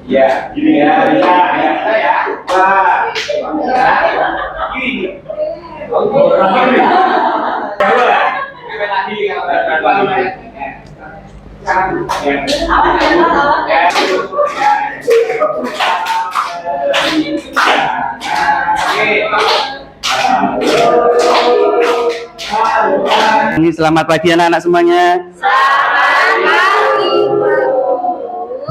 Ya, gini ya, bisa ya. Wah, gini. Ini selamat pagi anak-anak semuanya.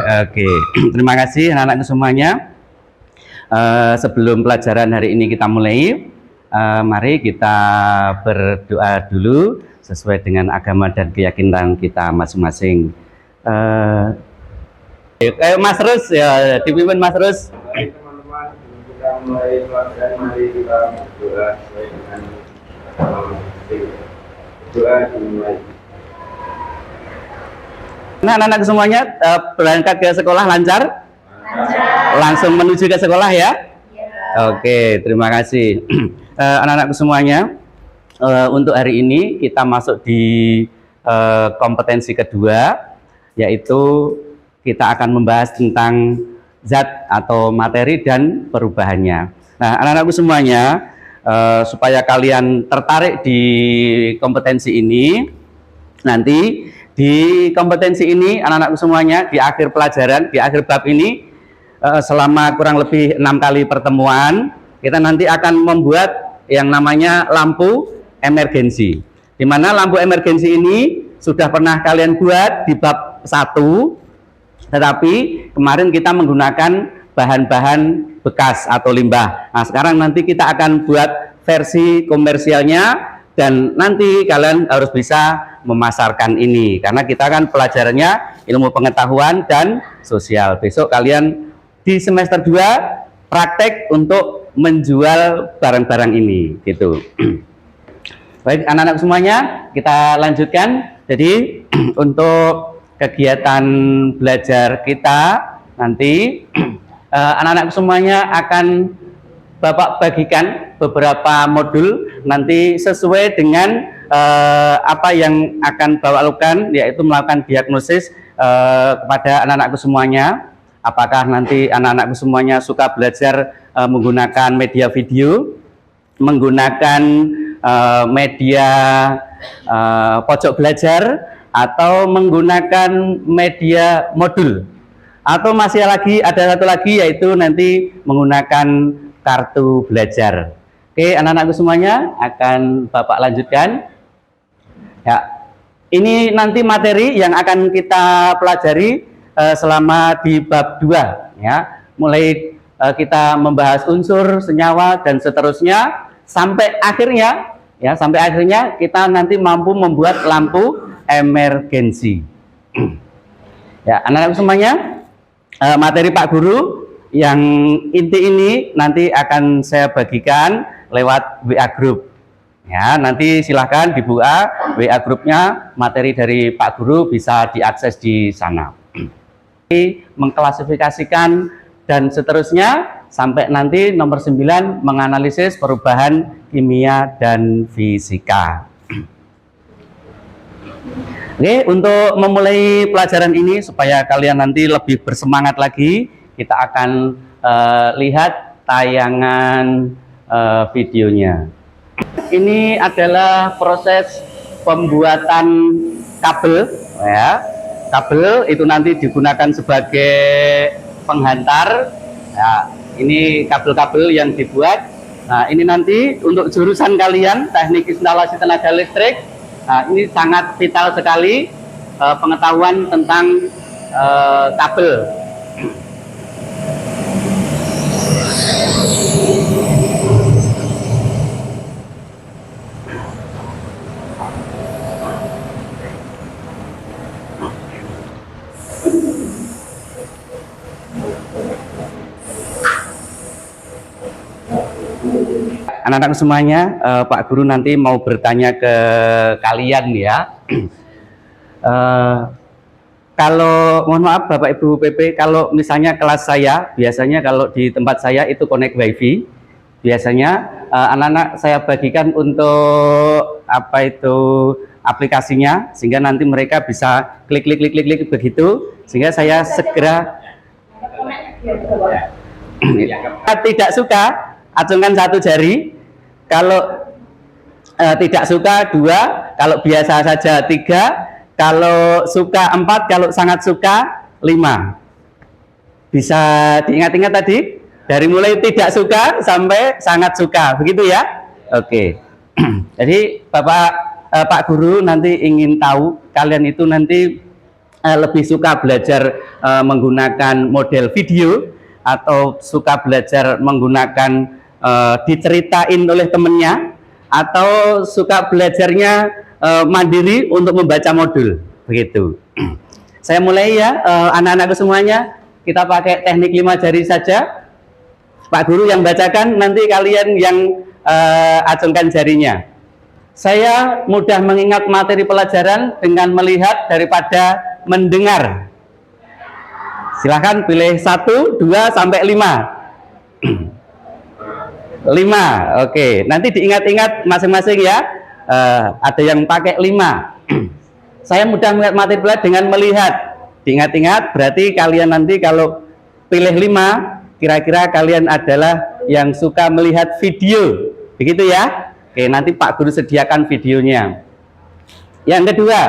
Oke, terima kasih anak-anak semuanya. Sebelum pelajaran hari ini kita mulai, mari kita berdoa dulu sesuai dengan agama dan keyakinan kita masing-masing. Mas Rus, ya dipimpin Mas Rus. Baik teman-teman, kita mulai pelajaran, mari kita berdoa sesuai dengan doa dimulai. Nah, anak-anak semuanya berangkat ke sekolah lancar? Langsung menuju ke sekolah ya? Oke, terima kasih. Anak-anak semuanya, untuk hari ini kita masuk di kompetensi kedua, yaitu kita akan membahas tentang zat atau materi dan perubahannya. Nah, anak-anakku semuanya, supaya kalian tertarik di kompetensi ini, nanti di kompetensi ini anak-anakku semuanya di akhir pelajaran, di akhir bab ini, selama kurang lebih 6 kali pertemuan, kita nanti akan membuat yang namanya lampu emergensi. Di mana lampu emergensi ini sudah pernah kalian buat di bab 1, tetapi kemarin kita menggunakan bahan-bahan bekas atau limbah. Nah, sekarang nanti kita akan buat versi komersialnya, dan nanti kalian harus bisa memasarkan ini, karena kita kan pelajarannya ilmu pengetahuan dan sosial. Besok kalian di semester 2 praktek untuk menjual barang-barang ini gitu. Baik anak-anak semuanya, kita lanjutkan. Jadi untuk kegiatan belajar kita nanti, anak-anak semuanya akan Bapak bagikan beberapa modul nanti sesuai dengan apa yang akan Bapak lakukan, yaitu melakukan diagnosis kepada anak-anakku semuanya. Apakah nanti anak-anakku semuanya suka belajar menggunakan media video, menggunakan media pojok belajar, atau menggunakan media modul, atau masih ada satu lagi, yaitu nanti menggunakan kartu belajar. Oke, anak-anakku semuanya, akan Bapak lanjutkan. Ya, ini nanti materi yang akan kita pelajari selama di bab 2 ya. Mulai kita membahas unsur, senyawa dan seterusnya sampai akhirnya ya, sampai akhirnya kita nanti mampu membuat lampu emergensi. Ya, anak-anak semuanya, materi Pak Guru yang inti ini nanti akan saya bagikan lewat WA Group. Ya, nanti silahkan dibuka WA grupnya, materi dari Pak Guru bisa diakses di sana. Mengklasifikasikan dan seterusnya sampai nanti nomor 9 menganalisis perubahan kimia dan fisika. Oke, untuk memulai pelajaran ini supaya kalian nanti lebih bersemangat lagi, kita akan lihat tayangan videonya. Ini adalah proses pembuatan kabel ya. Kabel itu nanti digunakan sebagai penghantar. Ya, ini kabel-kabel yang dibuat. Nah, ini nanti untuk jurusan kalian teknik instalasi tenaga listrik. Nah, ini sangat vital sekali pengetahuan tentang kabel. Anak-anak semuanya, Pak Guru nanti mau bertanya ke kalian ya. Kalau mohon maaf Bapak Ibu PP, kalau misalnya kelas saya, biasanya kalau di tempat saya itu connect wifi, biasanya anak-anak saya bagikan untuk apa itu aplikasinya, sehingga nanti mereka bisa klik begitu, sehingga saya segera Tidak suka, acungkan satu jari. Kalau tidak suka 2, kalau biasa saja 3, kalau suka 4, kalau sangat suka 5. Bisa diingat-ingat tadi? Dari mulai tidak suka sampai sangat suka, begitu ya? Oke. Jadi Pak Guru nanti ingin tahu kalian itu nanti lebih suka belajar menggunakan model video atau suka belajar menggunakan diceritain oleh temennya, atau suka belajarnya mandiri untuk membaca modul, begitu. Saya mulai ya, anak-anakku semuanya, kita pakai teknik 5 jari saja. Pak Guru yang bacakan, nanti kalian yang acungkan jarinya. Saya mudah mengingat materi pelajaran dengan melihat daripada mendengar. Silahkan pilih 1, 2, sampai 5. 5, oke. Nanti diingat-ingat masing-masing ya. Ada yang pakai 5. Saya mudah melihat materi pelajaran dengan melihat. Diingat-ingat, berarti kalian nanti kalau pilih 5, kira-kira kalian adalah yang suka melihat video, begitu ya? Oke, nanti Pak Guru sediakan videonya. Yang kedua,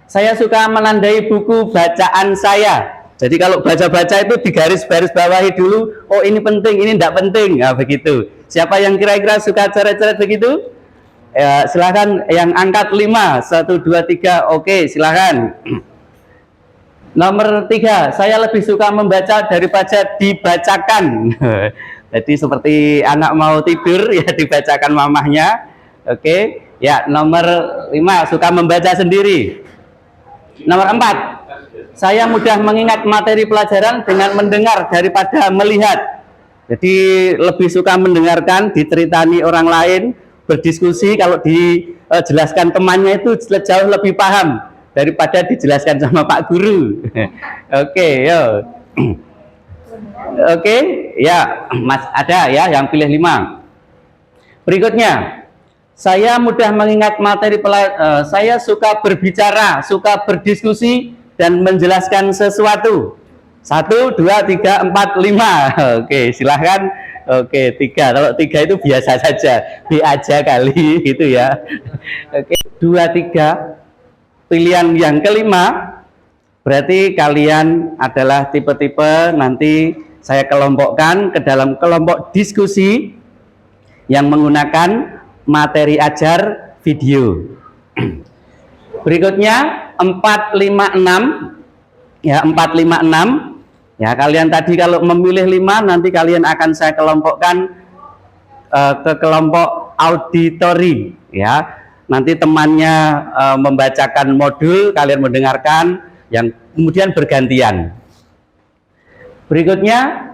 saya suka menandai buku bacaan saya. Jadi kalau baca-baca itu digaris-garis bawahi dulu. Oh, ini penting, ini tidak penting. Nah, begitu. Siapa yang kira-kira suka coret-coret begitu? Ya, silahkan yang angkat 5. 1, 2, 3. Oke, silahkan. Nomor 3, saya lebih suka membaca daripada dibacakan. Jadi seperti anak mau tidur ya dibacakan mamahnya. Oke, ya. Nomor 5, suka membaca sendiri. Nomor 4, saya mudah mengingat materi pelajaran dengan mendengar daripada melihat. Jadi lebih suka mendengarkan, diceritani orang lain, berdiskusi. Kalau dijelaskan temannya itu jauh lebih paham daripada dijelaskan sama Pak Guru. Oke, yo. Oke, ya, Mas, ada ya yang pilih 5. Berikutnya, saya mudah mengingat materi pelajaran. Saya suka berbicara, suka berdiskusi dan menjelaskan sesuatu. 1, 2, 3, 4, 5. Oke, silahkan. Oke, 3. Kalau 3 itu biasa saja, B aja kali gitu ya. Oke, 2, 3. Pilihan yang kelima, berarti kalian adalah tipe-tipe nanti saya kelompokkan ke dalam kelompok diskusi yang menggunakan materi ajar video. Berikutnya 4, 5, 6. Ya, 4, 5, 6. Ya, kalian tadi kalau memilih 5, nanti kalian akan saya kelompokkan ke kelompok auditori ya. Nanti temannya membacakan modul, kalian mendengarkan, yang kemudian bergantian. Berikutnya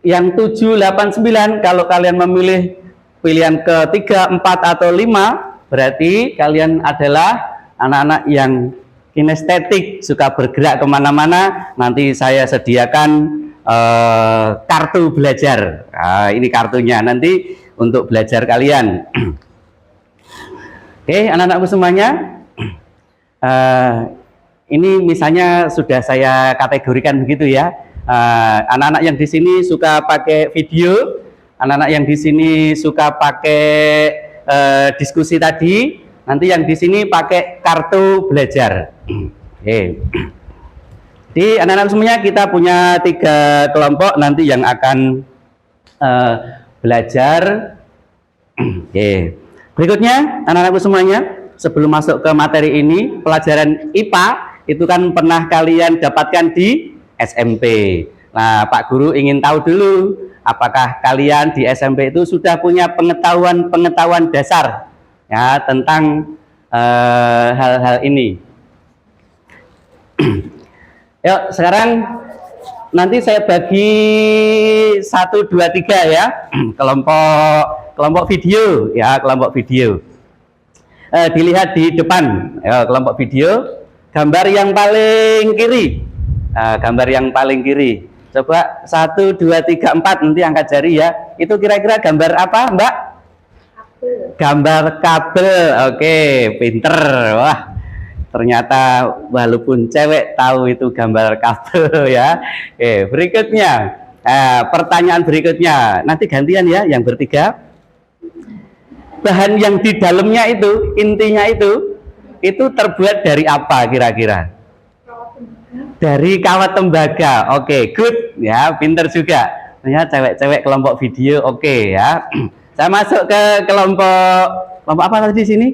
yang 7, 8, 9, kalau kalian memilih pilihan ketiga, 4 atau 5, berarti kalian adalah anak-anak yang kinestetik, suka bergerak kemana-mana. Nanti saya sediakan kartu belajar. Nah, ini kartunya nanti untuk belajar kalian. Oke, anak-anakku semuanya, ini misalnya sudah saya kategorikan begitu ya. Anak-anak yang di sini suka pakai video, anak-anak yang di sini suka pakai diskusi tadi, nanti yang di sini pakai kartu belajar. Oke. Jadi anak-anak semuanya kita punya 3 kelompok nanti yang akan belajar. Oke. Berikutnya anak-anakku semuanya, sebelum masuk ke materi ini, pelajaran IPA itu kan pernah kalian dapatkan di SMP. Nah, Pak Guru ingin tahu dulu, apakah kalian di SMP itu sudah punya pengetahuan dasar ya tentang hal-hal ini. Yuk, sekarang nanti saya bagi 1, 2, 3 ya, kelompok video ya, kelompok video. Dilihat di depan ya, kelompok video, gambar yang paling kiri. Gambar yang paling kiri. Coba 1, 2, 3, 4, nanti angkat jari ya. Itu kira-kira gambar apa, Mbak? Kabel. Gambar kabel. Oke, pinter. Wah, ternyata walaupun cewek tahu itu gambar kabel ya. Oke, berikutnya Pertanyaan berikutnya, nanti gantian ya, yang bertiga. Bahan yang di dalamnya itu, intinya itu terbuat dari apa kira-kira? Dari kawat tembaga. Oke, good ya, pinter juga. Ya, cewek-cewek kelompok video, oke ya. Saya masuk ke kelompok apa tadi di sini?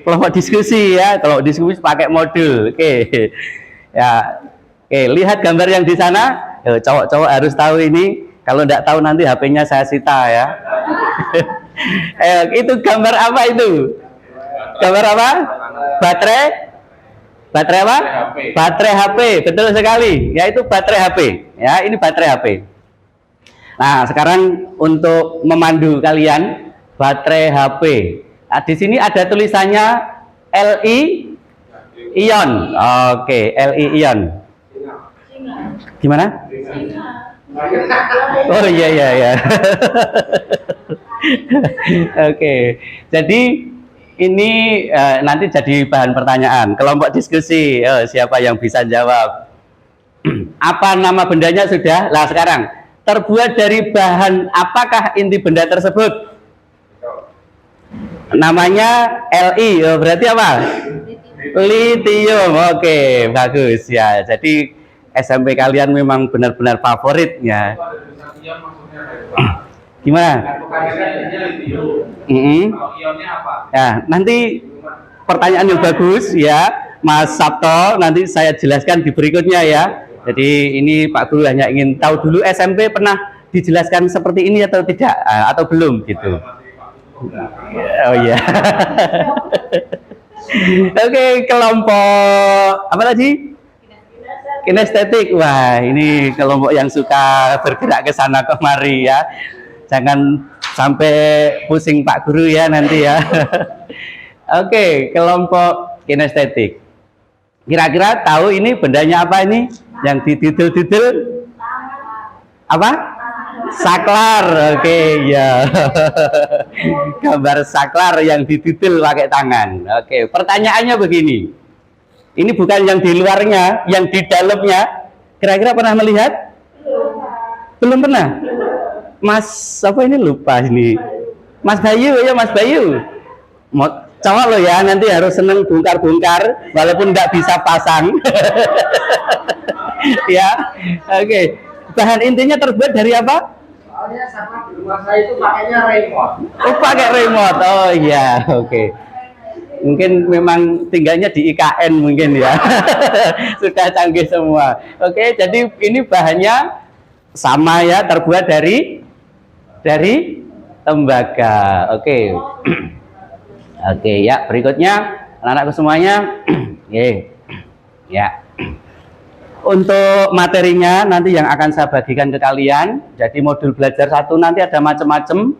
Kelompok diskusi ya. Kalau diskusi pakai modul, oke. Ya, oke. Lihat gambar yang di sana. Cowok-cowok harus tahu ini. Kalau tidak tahu nanti HP-nya saya sita ya. Itu gambar apa itu? Gambar apa? Baterai apa? Baterai HP, betul sekali. Ya, itu baterai HP. Ya, ini baterai HP. Nah, sekarang untuk memandu kalian baterai HP. Nah, di sini ada tulisannya Li ion. Oke, Li ion. Gimana? Oh iya iya ya. Oke. Jadi ini nanti jadi bahan pertanyaan. Kelompok diskusi. Siapa yang bisa jawab? Apa nama bendanya sudah? Lah sekarang terbuat dari bahan apakah inti benda tersebut? Namanya Li. Berarti apa? Litium. Oke, bagus ya. Jadi SMP kalian memang benar-benar favorit ya. Gimana? Ya, nanti pertanyaan yang bagus ya, Mas Sabto. Nanti saya jelaskan di berikutnya ya. Jadi ini Pak Guru hanya ingin tahu dulu SMP pernah dijelaskan seperti ini atau tidak, atau belum gitu. Oh iya. Oke, kelompok apa tadi? Kinestetik. Wah, ini kelompok yang suka bergerak ke sana kemari ya. Jangan sampai pusing Pak Guru ya nanti ya. Oke, kelompok kinestetik. Kira-kira tahu ini bendanya apa ini? Yang dididel-didel? Apa? Saklar. Oke, ya. Gambar saklar yang dididel pakai tangan. Oke, pertanyaannya begini. Ini bukan yang di luarnya, yang di dalamnya. Kira-kira pernah melihat? Belum pernah? Mas, apa ini lupa ini? Mas Bayu, ya Mas Bayu. Cowok lo ya, nanti harus seneng bongkar-bongkar, walaupun nggak bisa pasang. Ya, oke. Bahan intinya terbuat dari apa? Soalnya sama di rumah saya itu pakainya remote. Oh, pakai remote. Oh iya, oke. Mungkin memang tinggalnya di IKN mungkin ya. Sudah canggih semua. Oke, jadi ini bahannya sama ya, terbuat dari tembaga. Oke. Oke ya, berikutnya anak-anakku semuanya. Oke. Ya. Untuk materinya nanti yang akan saya bagikan ke kalian. Jadi modul belajar 1 nanti ada macam-macam.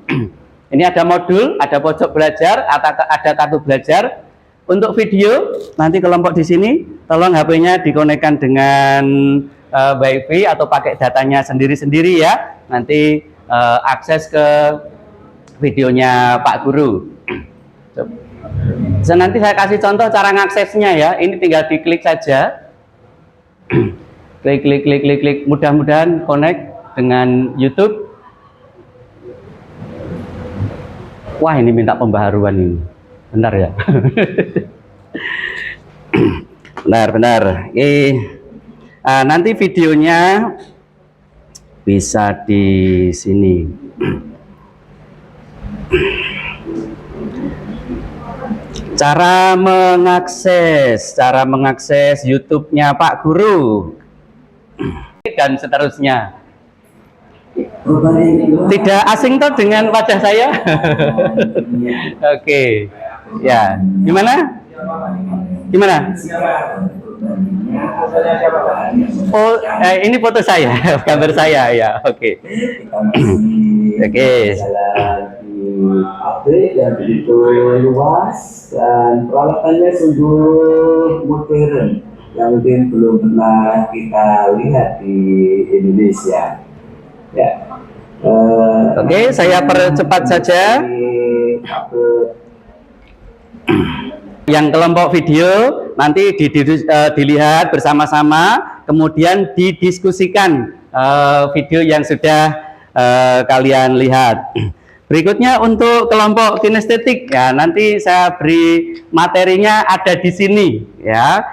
Ini ada modul, ada pojok belajar, ada kartu belajar. Untuk video, nanti kelompok di sini, tolong HP-nya dikonekkan dengan WiFi atau pakai datanya sendiri-sendiri ya. Nanti akses ke videonya Pak Guru. So, nanti saya kasih contoh cara ngaksesnya ya. Ini tinggal diklik saja. Klik. Mudah-mudahan connect dengan YouTube. Wah, ini minta pembaharuan ini. Bentar ya. Benar. Nanti videonya bisa di sini. Cara mengakses YouTube-nya Pak Guru dan seterusnya. Tidak asing toh dengan wajah saya. Oke. Ya, gimana? Oh, ini foto saya, gambar saya ya. Oke. Oke. Update yang begitu luas dan peralatannya sungguh modern yang mungkin belum pernah kita lihat di Indonesia. Ya. Oke, saya percepat saja. Yang kelompok video nanti dilihat bersama-sama, kemudian didiskusikan video yang sudah kalian lihat. Berikutnya untuk kelompok kinestetik ya, nanti saya beri materinya ada di sini ya.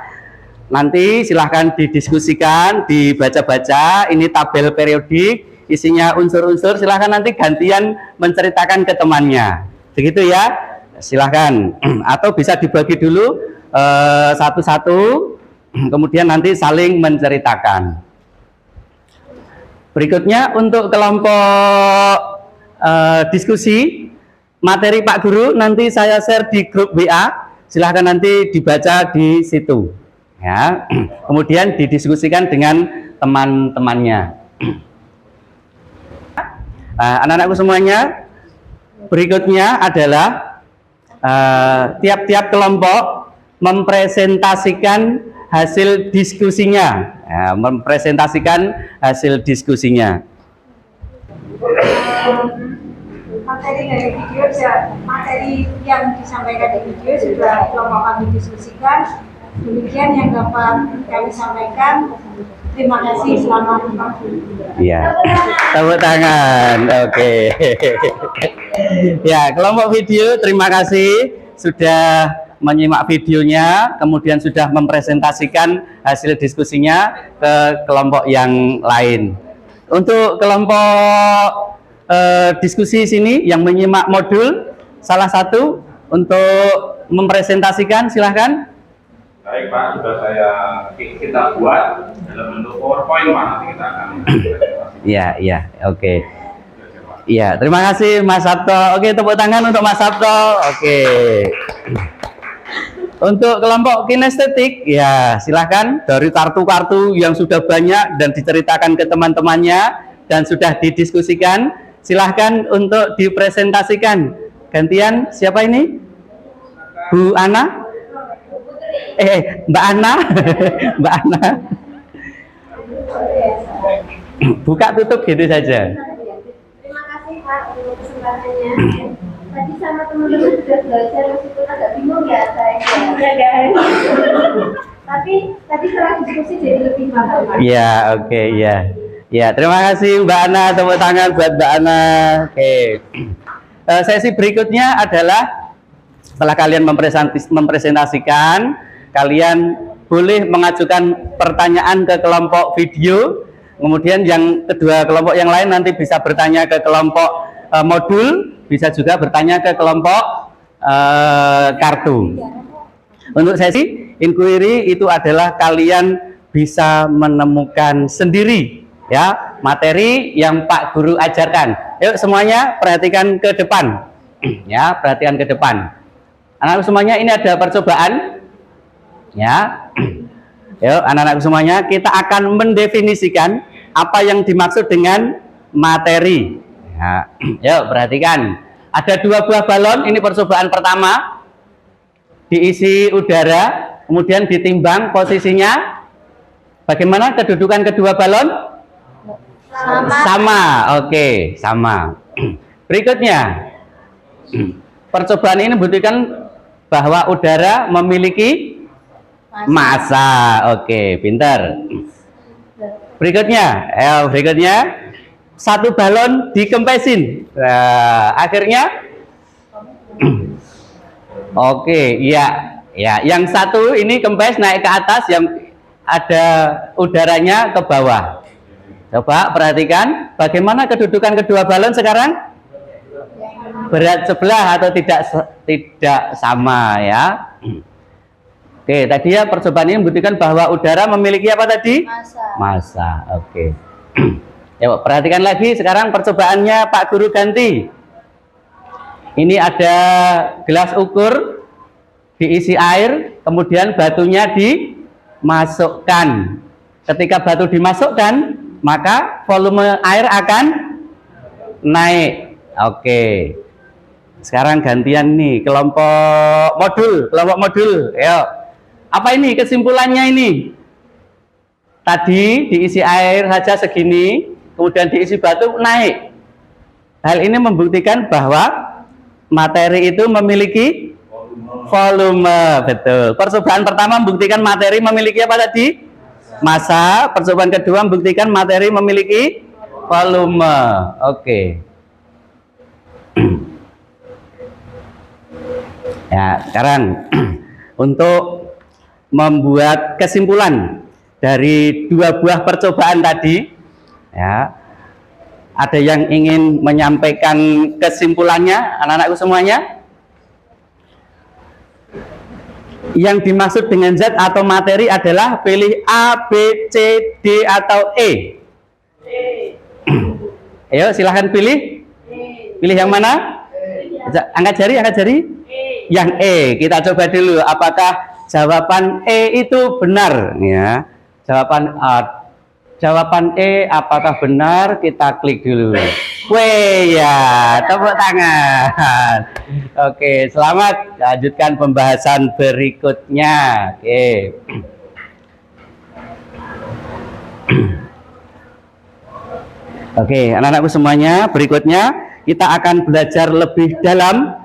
Nanti silahkan didiskusikan, dibaca-baca. Ini tabel periodik, isinya unsur-unsur. Silahkan nanti gantian menceritakan ke temannya. Begitu ya. Silahkan. Atau bisa dibagi dulu satu-satu, kemudian nanti saling menceritakan. Berikutnya untuk kelompok diskusi, materi Pak Guru nanti saya share di grup WA. Silahkan nanti dibaca di situ ya. Kemudian didiskusikan dengan teman-temannya. Anak-anakku semuanya, berikutnya adalah tiap-tiap kelompok mempresentasikan hasil diskusinya ya, Materi dari video, materi yang disampaikan di video sudah kelompok kami diskusikan. Demikian yang dapat kami sampaikan. Terima kasih, selamat Iya, tepuk tangan. Oke. Ya, kelompok video terima kasih sudah menyimak videonya, kemudian sudah mempresentasikan hasil diskusinya ke kelompok yang lain. Untuk kelompok diskusi sini yang menyimak modul salah satu untuk mempresentasikan, silahkan. Baik Pak, sudah kita buat dalam bentuk PowerPoint Pak, nanti kita akan Iya, oke. Iya, terima kasih Mas Sabto. Oke, tepuk tangan untuk Mas Sabto. Oke. Untuk kelompok kinestetik, ya silahkan dari kartu-kartu yang sudah banyak dan diceritakan ke teman-temannya dan sudah didiskusikan, silahkan untuk dipresentasikan. Gantian, siapa ini? Bu Ana? Mbak Ana? Mbak Ana? Buka tutup gitu saja. Terima kasih Pak untuk kesempatannya. Tadi sama teman-teman sudah belajar meskipun agak bingung ya saya. Ya guys. Tapi tadi setelah diskusi jadi lebih paham Pak. Iya, oke, iya. Ya, terima kasih Mbak Ana, tepuk tangan buat Mbak Ana. Oke. Sesi berikutnya adalah setelah kalian mempresentasikan, kalian boleh mengajukan pertanyaan ke kelompok video. Kemudian yang kedua kelompok yang lain nanti bisa bertanya ke kelompok modul, bisa juga bertanya ke kelompok kartu. Untuk sesi inquiry itu adalah kalian bisa menemukan sendiri ya materi yang Pak Guru ajarkan. Yuk semuanya perhatikan ke depan. Ya, perhatikan ke depan. Anak-anak semuanya ini ada percobaan. Ya. Yuk anak-anak semuanya kita akan mendefinisikan apa yang dimaksud dengan materi. Ya. Yuk perhatikan. Ada 2 buah balon, ini percobaan pertama. Diisi udara, kemudian ditimbang posisinya. Bagaimana kedudukan kedua balon? Sama. Oke, sama. Berikutnya. Percobaan ini membuktikan bahwa udara memiliki massa. Oke, pintar. Berikutnya, satu balon dikempesin. Nah, akhirnya oke, iya. Ya, yang satu ini kempes naik ke atas, yang ada udaranya ke bawah. Coba perhatikan bagaimana kedudukan kedua balon sekarang? Berat sebelah atau tidak sama ya. Oke, tadi ya percobaan ini membuktikan bahwa udara memiliki apa tadi? Massa. Oke. Ya, perhatikan lagi sekarang percobaannya Pak Guru ganti. Ini ada gelas ukur diisi air, kemudian batunya dimasukkan. Ketika batu dimasukkan, maka volume air akan naik. Oke. Sekarang gantian nih kelompok modul. Ayo. Apa ini kesimpulannya ini? Tadi diisi air saja segini, kemudian diisi batu naik. Hal ini membuktikan bahwa materi itu memiliki volume. Betul. Percobaan pertama membuktikan materi memiliki apa tadi? massa. Percobaan kedua membuktikan materi memiliki volume. Oke. Ya, sekarang untuk membuat kesimpulan dari dua buah percobaan tadi, ya, ada yang ingin menyampaikan kesimpulannya, anak-anakku semuanya? Yang dimaksud dengan zat atau materi adalah pilih A, B, C, D atau E. Ayo silahkan pilih. Pilih yang mana? Angkat jari, angkat jari. Yang E. Kita coba dulu apakah jawaban E itu benar, ya. Jawaban E apakah benar? Kita klik dulu. Weh ya, tepuk tangan. Oke, selamat. Lanjutkan pembahasan berikutnya. Oke. Oke, anak-anakku semuanya, berikutnya kita akan belajar lebih dalam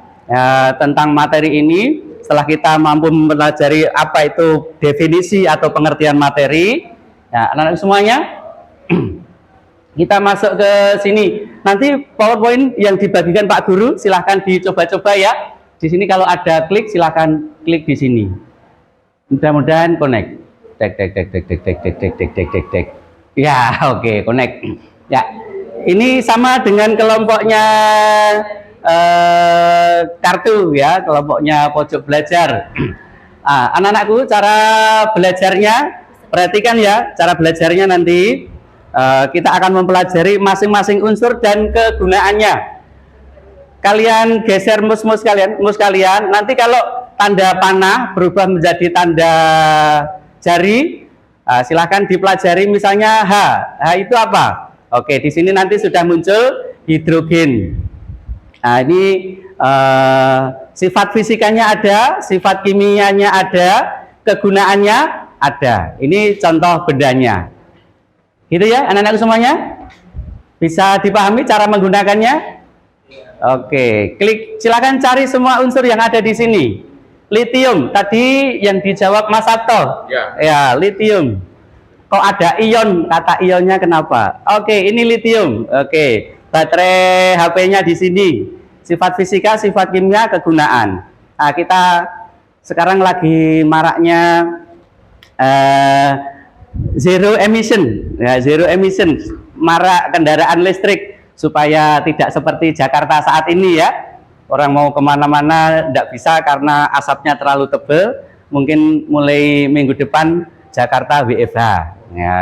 tentang materi ini. Setelah kita mampu mempelajari apa itu definisi atau pengertian materi, ya, anak-anak semuanya, kita masuk ke sini. Nanti PowerPoint yang dibagikan Pak Guru silahkan dicoba-coba ya. Di sini kalau ada klik silahkan klik di sini. Mudah-mudahan connect. Tek. Ya, oke, connect. Ya, ini sama dengan kelompoknya kartu ya, kelompoknya pojok belajar. Anak-anakku, cara belajarnya perhatikan ya, cara belajarnya nanti kita akan mempelajari masing-masing unsur dan kegunaannya. Kalian geser mus kalian, nanti kalau tanda panah berubah menjadi tanda jari, silahkan dipelajari. Misalnya H itu apa? Oke, di sini nanti sudah muncul hidrogen. Nah, ini sifat fisikanya ada, sifat kimianya ada, kegunaannya ada. Ini contoh bendanya. Gitu ya, anak-anak semuanya? Bisa dipahami cara menggunakannya? Oke, klik, silakan cari semua unsur yang ada di sini. Litium, tadi yang dijawab Mas Sabto. Ya, litium. Kok ada ion? Kata ionnya kenapa? Oke, ini litium. Oke. Baterai HP-nya di sini. Sifat fisika, sifat kimia, kegunaan. Nah, kita sekarang lagi maraknya zero emission. Ya, zero emission. Marak kendaraan listrik supaya tidak seperti Jakarta saat ini ya. Orang mau kemana-mana tidak bisa karena asapnya terlalu tebal. Mungkin mulai minggu depan Jakarta WFH. Ya.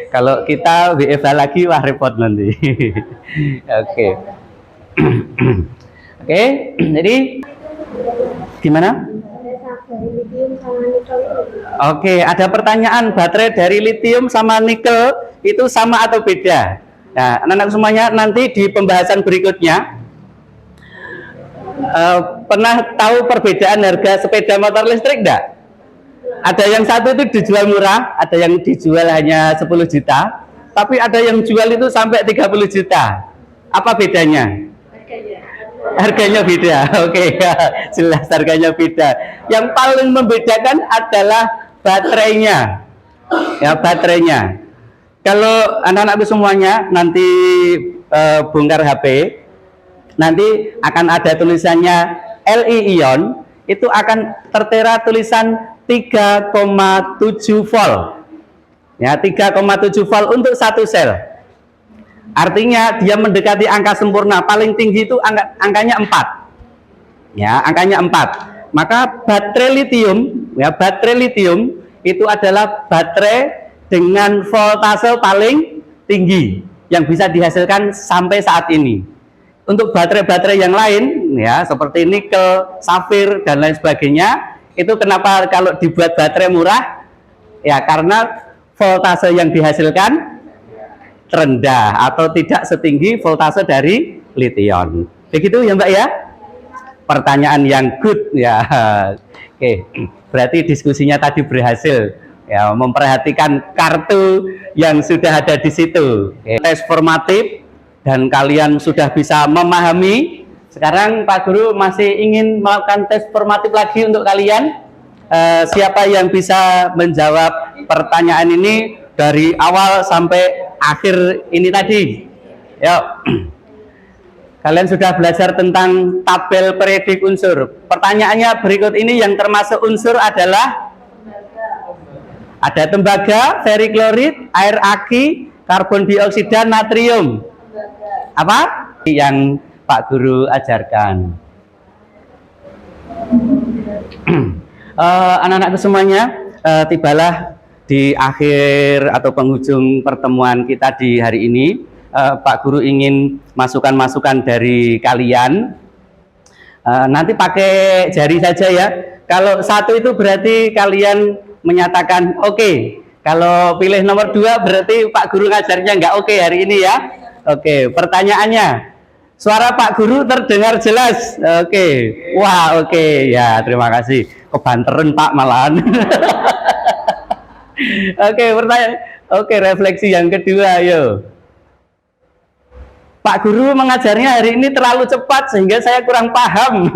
Kalau kita WFH lagi wah repot nanti. Oke. Oke, jadi gimana? Oke, ada pertanyaan, baterai dari litium sama nikel itu sama atau beda? Nah, anak-anak semuanya nanti di pembahasan berikutnya pernah tahu perbedaan harga sepeda motor listrik enggak? Ada yang satu itu dijual murah, ada yang dijual hanya 10 juta, tapi ada yang jual itu sampai 30 juta. Apa bedanya? Harganya beda. Oke, ya, jelas harganya beda. Yang paling membedakan adalah baterainya. Ya, baterainya. Kalau anak-anakku semuanya nanti bongkar HP, nanti akan ada tulisannya Li ion, itu akan tertera tulisan 3,7 volt. Ya, 3,7 volt untuk satu sel. Artinya dia mendekati angka sempurna. Paling tinggi itu angkanya 4. Ya, angkanya 4. Maka baterai litium, ya, baterai litium itu adalah baterai dengan voltase paling tinggi yang bisa dihasilkan sampai saat ini. Untuk baterai-baterai yang lain, ya, seperti nikel, safir dan lain sebagainya, itu kenapa kalau dibuat baterai murah? Ya, karena voltase yang dihasilkan rendah atau tidak setinggi voltase dari litium. Begitu ya Mbak ya? Pertanyaan yang good ya. Oke, berarti diskusinya tadi berhasil ya, memperhatikan kartu yang sudah ada di situ. Tes formatif dan kalian sudah bisa memahami. Sekarang Pak Guru masih ingin melakukan tes formatif lagi untuk kalian. Siapa yang bisa menjawab pertanyaan ini dari awal sampai akhir ini tadi. Yuk. Kalian sudah belajar tentang tabel periodik unsur. Pertanyaannya berikut ini, yang termasuk unsur adalah ada tembaga, ferriklorid, air aki, karbon dioksida, natrium. Apa yang Pak Guru ajarkan? Anak-anakku semuanya, tibalah di akhir atau penghujung pertemuan kita di hari ini. Pak Guru ingin masukan-masukan dari kalian. Nanti pakai jari saja ya. Kalau 1 itu berarti kalian menyatakan oke. Kalau pilih nomor 2 berarti Pak Guru ngajarnya nggak oke hari ini ya. Oke, pertanyaannya, suara Pak Guru terdengar jelas. Oke, wah oke ya, terima kasih. Kebanteran Pak malahan. Oke, pertanyaan. Oke, refleksi yang kedua, yuk. Pak Guru mengajarnya hari ini terlalu cepat sehingga saya kurang paham.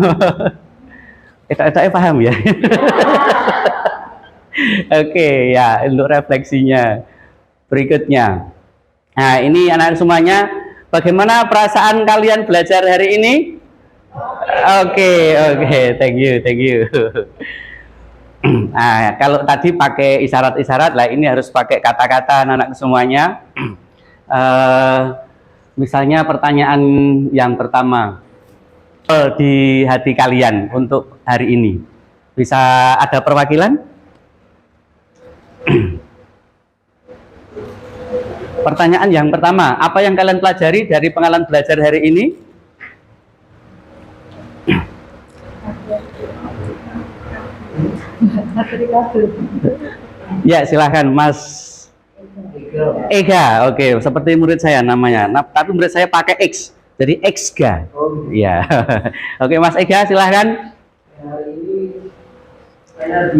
Paham ya? Oke, ya, untuk refleksinya berikutnya. Nah, ini anak semuanya, bagaimana perasaan kalian belajar hari ini? Oke, thank you. Nah, kalau tadi pakai isyarat-isyarat, lah ini harus pakai kata-kata anak-anak semuanya. Misalnya pertanyaan yang pertama di hati kalian untuk hari ini, bisa ada perwakilan? Pertanyaan yang pertama, apa yang kalian pelajari dari pengalaman belajar hari ini? Ya, silahkan Mas Ega. Oke, seperti murid saya namanya. Nah, tapi murid saya pakai X, jadi Xga. Ya. Oke, Mas Ega, silahkan. Hari ini saya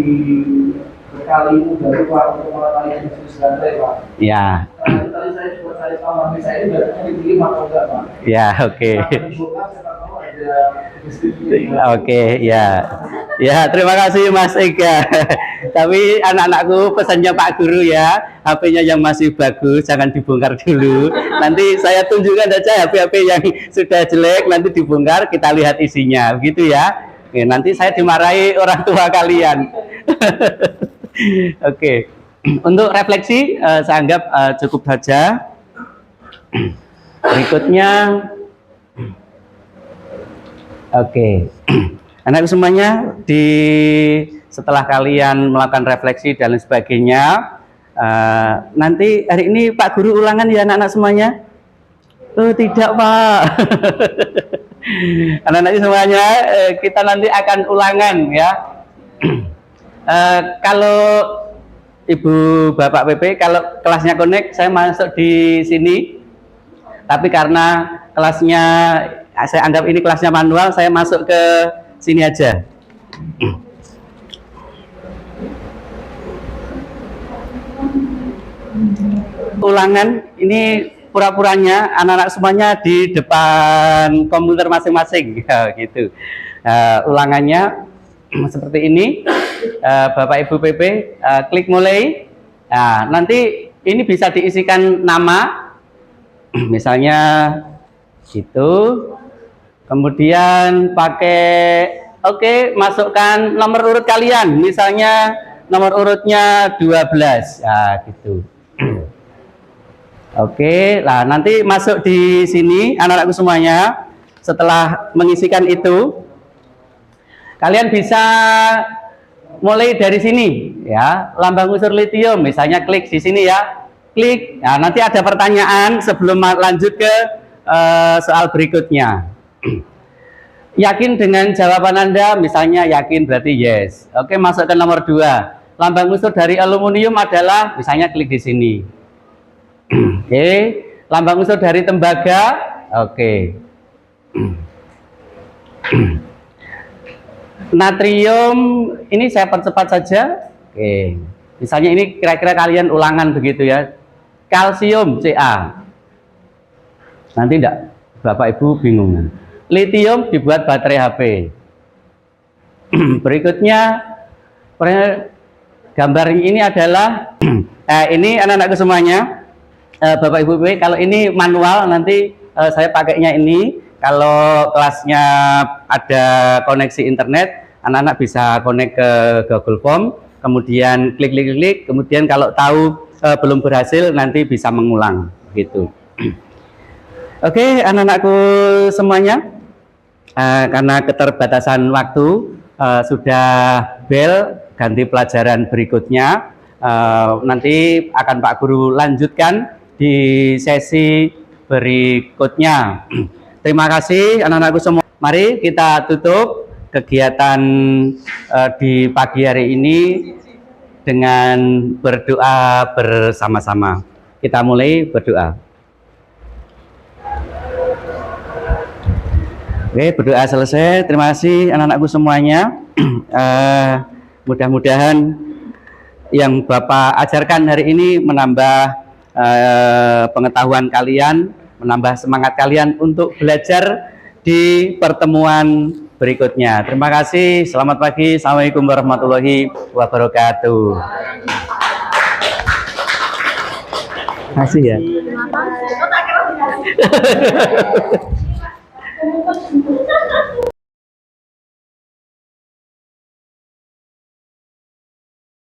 bekali dari Pak untuk mengetahui bisnis lantai, Pak. Ya. Tadi saya coba cari tahu, tapi saya ini nggak dipilih atau enggak, Pak. Ya, oke. Oke, ya. Ya, terima kasih Mas Ega. Tapi anak-anakku pesannya Pak Guru ya, HP-nya yang masih bagus jangan dibongkar dulu. Nanti saya tunjukkan saja HP-HP yang sudah jelek, nanti dibongkar, kita lihat isinya, begitu ya. Oke, nanti saya dimarahi orang tua kalian. Oke, untuk refleksi saya anggap cukup saja. Berikutnya, oke. Anak semuanya, setelah kalian melakukan refleksi dan lain sebagainya, nanti hari ini Pak Guru ulangan ya anak-anak semuanya? Oh tidak Pak. Anak-anak semuanya, kita nanti akan ulangan ya. Kalau Ibu Bapak PP, kalau kelasnya connect, saya masuk di sini. Tapi karena kelasnya, saya anggap ini kelasnya manual, saya masuk ke sini aja. Ulangan ini pura-puranya anak-anak semuanya di depan komputer masing-masing, gitu. Ulangannya seperti ini. Bapak Ibu PP, klik mulai. Nah, nanti ini bisa diisikan nama, misalnya gitu. Kemudian pakai masukkan nomor urut kalian, misalnya nomor urutnya 12, ya gitu. Oke, nah nanti masuk di sini anak-anakku semuanya. Setelah mengisikan itu, kalian bisa mulai dari sini ya, lambang unsur litium, misalnya klik di sini ya, klik. Nah, nanti ada pertanyaan sebelum lanjut ke soal berikutnya. Yakin dengan jawaban Anda? Misalnya yakin berarti yes. Oke, masuk ke nomor 2. Lambang unsur dari aluminium adalah, misalnya klik di sini. Oke, lambang unsur dari tembaga. Oke. Natrium ini saya percepat saja. Oke. Misalnya ini kira-kira kalian ulangan begitu ya. Kalsium Ca. Nanti enggak Bapak Ibu bingung. Litium dibuat baterai HP. Berikutnya gambar ini adalah ini anak-anakku semuanya, Bapak Ibu, kalau ini manual nanti saya pakainya ini. Kalau kelasnya ada koneksi internet, anak-anak bisa connect ke Google Form, kemudian klik, kemudian kalau tahu belum berhasil nanti bisa mengulang gitu. Oke, anak-anakku semuanya, karena keterbatasan waktu sudah bel ganti pelajaran berikutnya. Nanti akan Pak Guru lanjutkan di sesi berikutnya. Terima kasih anak-anakku semua. Mari kita tutup kegiatan di pagi hari ini dengan berdoa bersama-sama. Kita mulai berdoa. Oke, berdoa selesai. Terima kasih anak-anakku semuanya. Mudah-mudahan yang Bapak ajarkan hari ini menambah pengetahuan kalian, menambah semangat kalian untuk belajar di pertemuan berikutnya. Terima kasih. Selamat pagi. Assalamualaikum warahmatullahi wabarakatuh. Terima kasih ya.